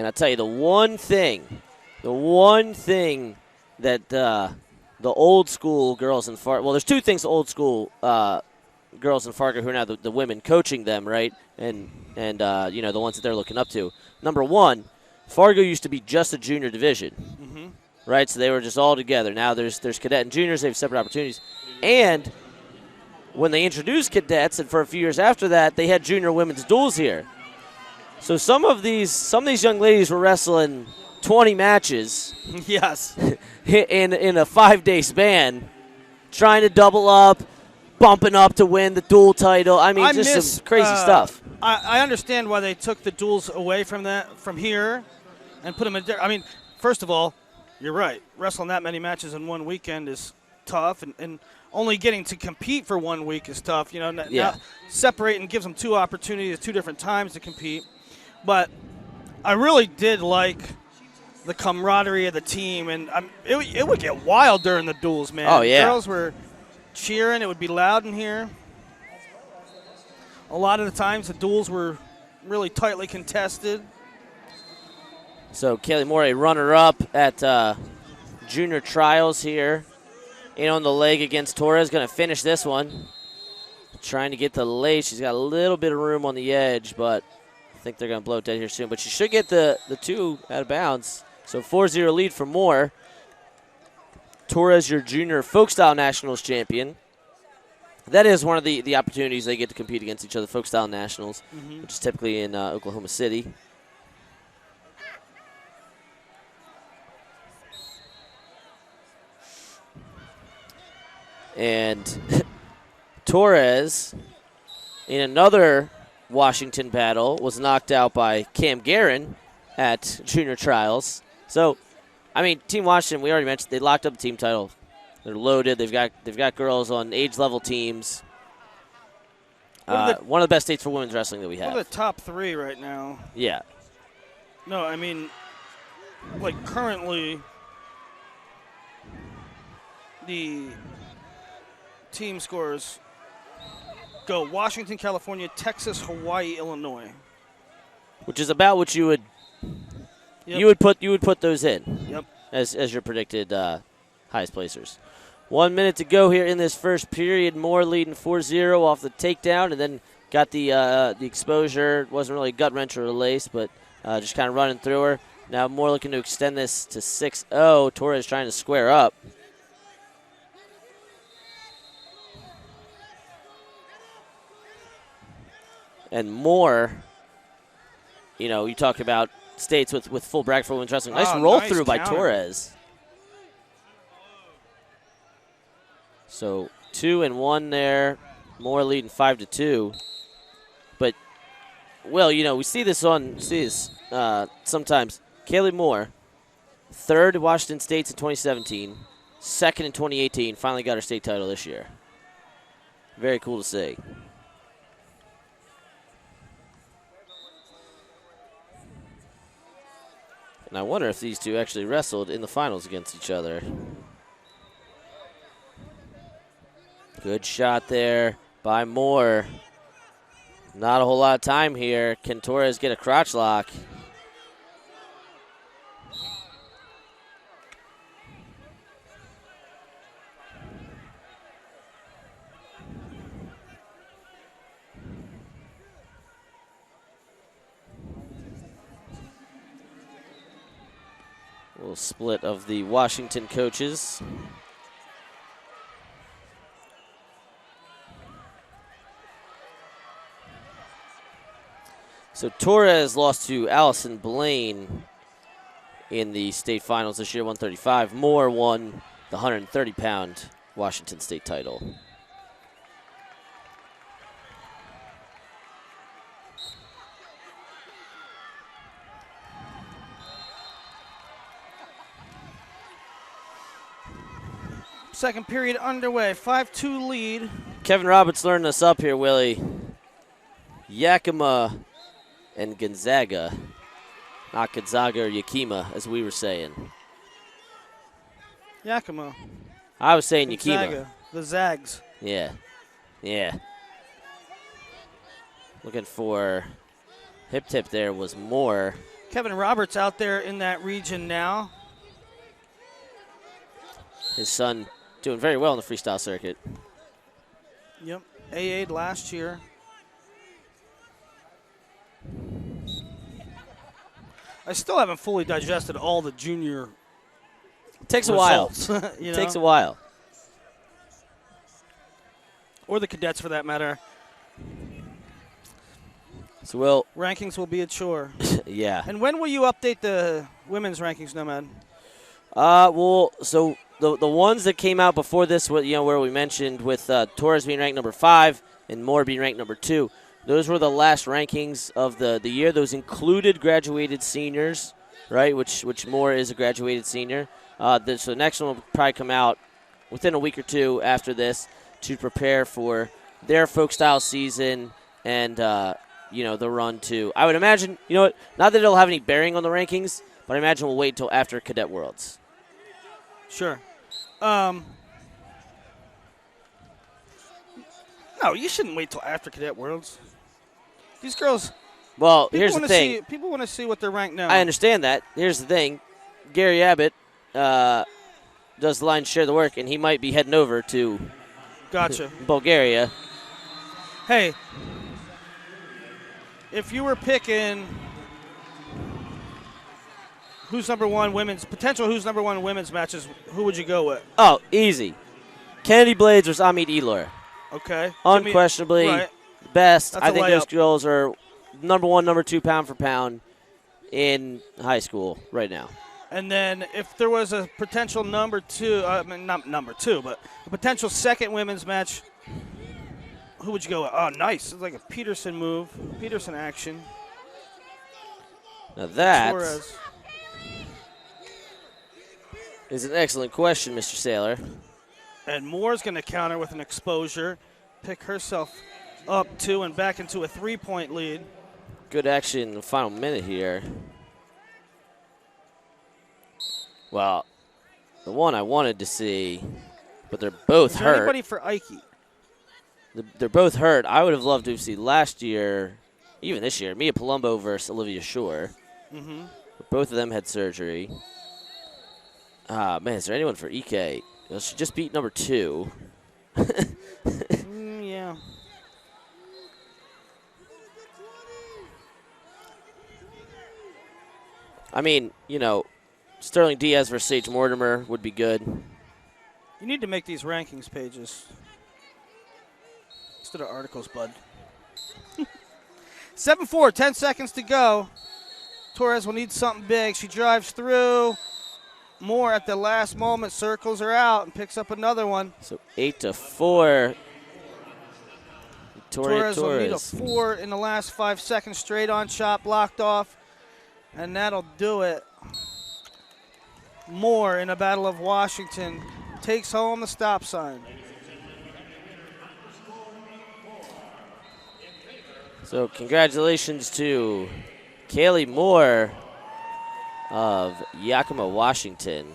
And I tell you, the one thing that the old school girls in Fargo, well, there's two things the old school girls in Fargo who are now the women coaching them, right? And the ones that they're looking up to. Number one, Fargo used to be just a junior division, right? So they were just all together. Now there's cadet and juniors. They have separate opportunities. And when they introduced cadets, and for a few years after that, they had junior women's duels here. So some of these young ladies were wrestling 20 matches. Yes. in a 5-day span, trying to double up, bumping up to win the dual title. I mean, some crazy stuff. I understand why they took the duels away from here and put them in there. I mean, first of all, you're right. Wrestling that many matches in one weekend is tough, and only getting to compete for 1 week is tough. Now separating gives them two opportunities, two different times to compete. But I really did like the camaraderie of the team, and it would get wild during the duels, man. Oh, yeah. Girls were cheering. It would be loud in here. A lot of the times the duels were really tightly contested. So Kaylee Moore, a runner-up at junior trials here. In on the leg against Torres, going to finish this one. Trying to get the lace. She's got a little bit of room on the edge, but I think they're going to blow it dead here soon. But she should get the two out of bounds. So 4-0 lead for Moore. Torres, your junior folk style nationals champion. That is one of the opportunities they get to compete against each other, folk style nationals, which is typically in Oklahoma City. And Torres, in another Washington battle, was knocked out by Cam Guerin at junior trials. So, I mean, Team Washington, we already mentioned, they locked up the team title. They're loaded. They've got girls on age-level teams. One of the best states for women's wrestling that we have. One of the top three right now. Yeah. No, I mean, like currently the team scores go Washington, California, Texas, Hawaii, Illinois. Which is about what you would you would put those in. Yep. As your predicted highest placers. 1 minute to go here in this first period. Moore leading 4-0 off the takedown, and then got the exposure. It wasn't really a gut wrench or a lace, but just kind of running through her. Now Moore looking to extend this to 6-0. Torres trying to square up. And Moore, you talk about states with full bracket for women's wrestling. Nice roll through by Torres. So 2-1 there. Moore leading 5-2. But, well, we see this sometimes. Kaylee Moore, third at Washington State's in 2017, second in 2018, finally got her state title this year. Very cool to see. And I wonder if these two actually wrestled in the finals against each other. Good shot there by Moore. Not a whole lot of time here. Can Torres get a crotch lock? A little split of the Washington coaches. So Torres lost to Allison Blaine in the state finals this year, 135. Moore won the 130-pound Washington State title. Second period underway, 5-2 lead. Kevin Roberts learning us up here, Willie. Yakima and Gonzaga. Not Gonzaga or Yakima, as we were saying. Yakima. I was saying Gonzaga. Yakima. The Zags. Yeah. Looking for hip tip there was Moore. Kevin Roberts out there in that region now. His son doing very well in the freestyle circuit. Yep, AA'd last year. I still haven't fully digested all the junior Takes a results, while. you know? Takes a while. Or the cadets, for that matter. So Rankings will be a chore. yeah. And when will you update the women's rankings, Nomad? So the ones that came out before this, where we mentioned with Torres being ranked number 5 and Moore being ranked number 2, those were the last rankings of the year. Those included graduated seniors, right? Which Moore is a graduated senior. So the next one will probably come out within a week or two after this to prepare for their folk style season and the run to. I would imagine, not that it'll have any bearing on the rankings, but I imagine we'll wait until after Cadet Worlds. Sure. No, you shouldn't wait till after Cadet Worlds. These girls. Well, here's the thing. People want to see what they're ranked now. I understand that. Here's the thing. Gary Abbott does the lion's share of the work, and he might be heading over to Bulgaria. Hey, if you were picking who's number one women's matches, who would you go with? Oh, easy. Kennedy Blades versus Amit Elor. Okay. Unquestionably best. That's I think those layup. girls are number 1, number 2 pound for pound in high school right now. And then if there was a potential number 2, not number 2, but a potential second women's match, who would you go with? Oh, nice. It's like a Peterson move, Peterson action. Now that Torres is an excellent question, Mr. Saylor. And Moore's going to counter with an exposure, pick herself up 2 and back into a 3-point lead. Good action in the final minute here. Well, the one I wanted to see, but they're both hurt. Anybody for Ike? They're both hurt. I would have loved to see last year, even this year, Mia Palumbo versus Olivia Shore. Mm-hmm. But both of them had surgery. Man, is there anyone for EK? Well, she just beat number 2. Yeah. I mean, Sterling Diaz versus Sage Mortimer would be good. You need to make these rankings pages instead of articles, bud. 7-4, 10 seconds to go. Torres will need something big. She drives through. Moore at the last moment circles her out and picks up another one. So 8-4. Torres will need a 4 in the last 5 seconds. Straight on shot, blocked off. And that'll do it. Moore in a Battle of Washington takes home the stop sign. So congratulations to Kaylee Moore of Yakima, Washington.